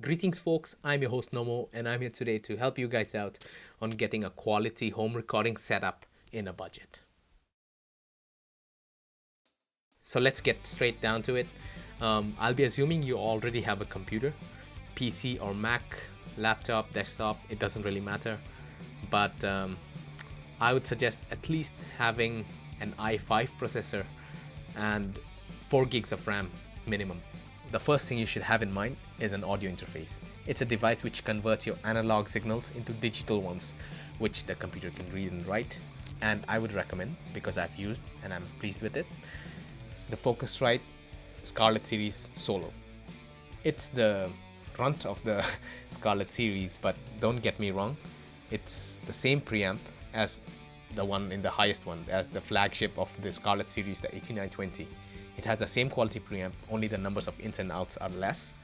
Greetings folks, I'm your host Nomo and I'm here today to help you guys out on getting a quality home recording setup in a budget. So let's get straight down to it. I'll be assuming you already have a computer, PC or Mac, laptop, desktop, it doesn't really matter. But I would suggest at least having an i5 processor and 4 gigs of RAM minimum. The first thing you should have in mind is an audio interface. It's a device which converts your analog signals into digital ones, which the computer can read and write. And I would recommend, because I've used and I'm pleased with it, the Focusrite Scarlett Series Solo. It's the runt of the Scarlett series, but don't get me wrong, it's the same preamp as the one in the highest one, as the flagship of the Scarlett series, the 8920. It has the same quality preamp, only the numbers of ins and outs are less,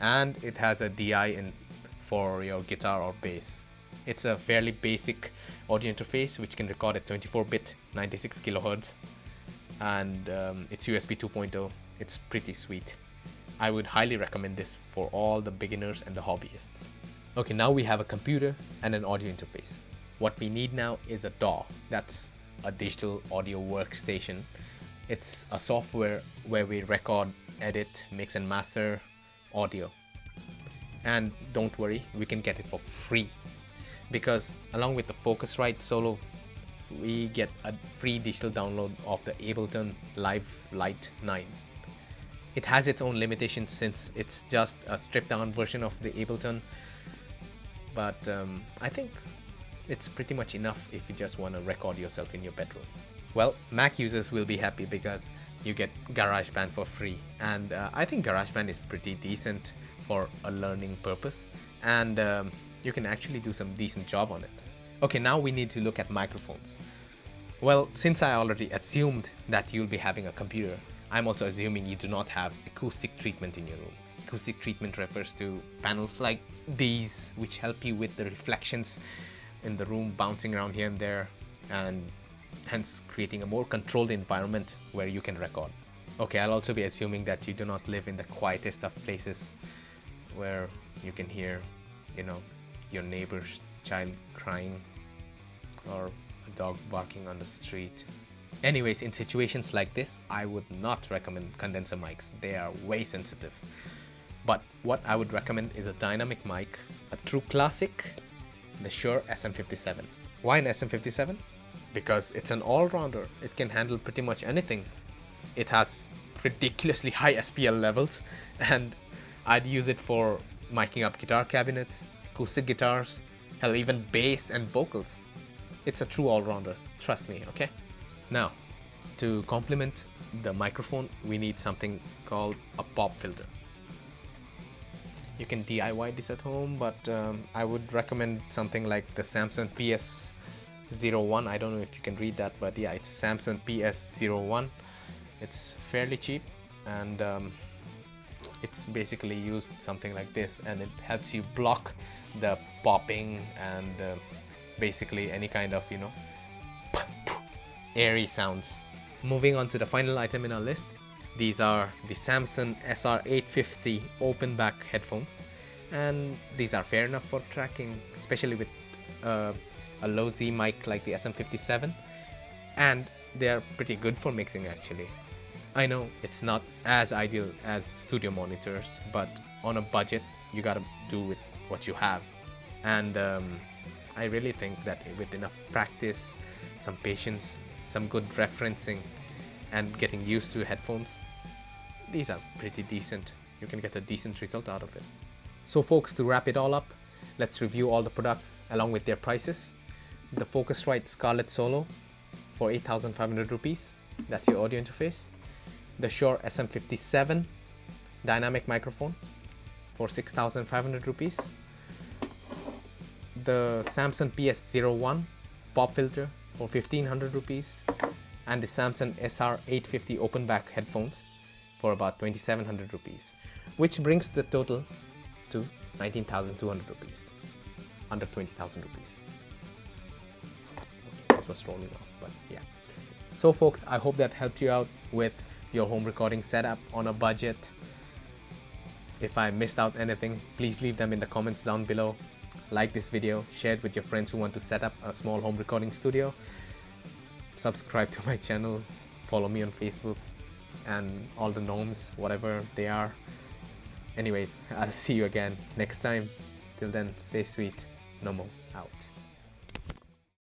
and it has a DI in for your guitar or bass. It's a fairly basic audio interface which can record at 24-bit 96 kilohertz, and it's USB 2.0. It's pretty sweet. I would highly recommend this for all the beginners and the hobbyists. Okay, now we have a computer and an audio interface. What we need now is a DAW. That's a digital audio workstation. It's a software where we record, edit, mix and master audio. And don't worry, we can get it for free, because along with the Focusrite Solo, we get a free digital download of the Ableton Live Lite 9. It has its own limitations since it's just a stripped down version of the Ableton, but I think it's pretty much enough if you just want to record yourself in your bedroom. Well, Mac users will be happy because you get GarageBand for free, and I think GarageBand is pretty decent for a learning purpose, and you can actually do some decent job on it. Okay, now we need to look at microphones. Well, since I already assumed that you'll be having a computer, I'm also assuming you do not have acoustic treatment in your room. Acoustic treatment refers to panels like these, which help you with the reflections in the room bouncing around here and there, and hence creating a more controlled environment where you can record. Okay, I'll also be assuming that you do not live in the quietest of places where you can hear, your neighbor's child crying or a dog barking on the street. Anyways, in situations like this, I would not recommend condenser mics. They are way sensitive. But what I would recommend is a dynamic mic, a true classic, the Shure SM57. Why an SM57? Because it's an all-rounder. It can handle pretty much anything. It has ridiculously high SPL levels, and I'd use it for miking up guitar cabinets, acoustic guitars, hell, even bass and vocals. It's a true all-rounder, trust me, okay? Now, to complement the microphone, we need something called a pop filter. You can DIY this at home, but I would recommend something like the Samsung PS01. I don't know if you can read that, but yeah, it's Samsung PS01. It's fairly cheap, and it's basically used something like this, and it helps you block the popping and basically any kind of airy sounds. Moving on to the final item in our list, these are the Samsung SR850 open back headphones, and these are fair enough for tracking, especially with a low Z mic like the SM57, and they are pretty good for mixing actually. I know it's not as ideal as studio monitors, but on a budget you gotta do with what you have, and I really think that with enough practice, some patience, some good referencing, and getting used to headphones, these are pretty decent. You can get a decent result out of it. So folks, to wrap it all up, let's review all the products along with their prices. The Focusrite Scarlett Solo for 8,500 rupees, that's your audio interface. The Shure SM57 dynamic microphone for 6,500 rupees. The Samsung PS01 pop filter for 1,500 rupees, and the Samsung SR850 open back headphones for about 2,700 rupees, which brings the total to 19,200 rupees, under 20,000 rupees. This was rolling off, but yeah. So folks, I hope that helped you out with your home recording setup on a budget. If I missed out anything, please leave them in the comments down below. Like this video, share it with your friends who want to set up a small home recording studio. Subscribe to my channel, follow me on Facebook and all the gnomes, whatever they are. Anyways, I'll see you again next time. Till then, stay sweet. Nomo out.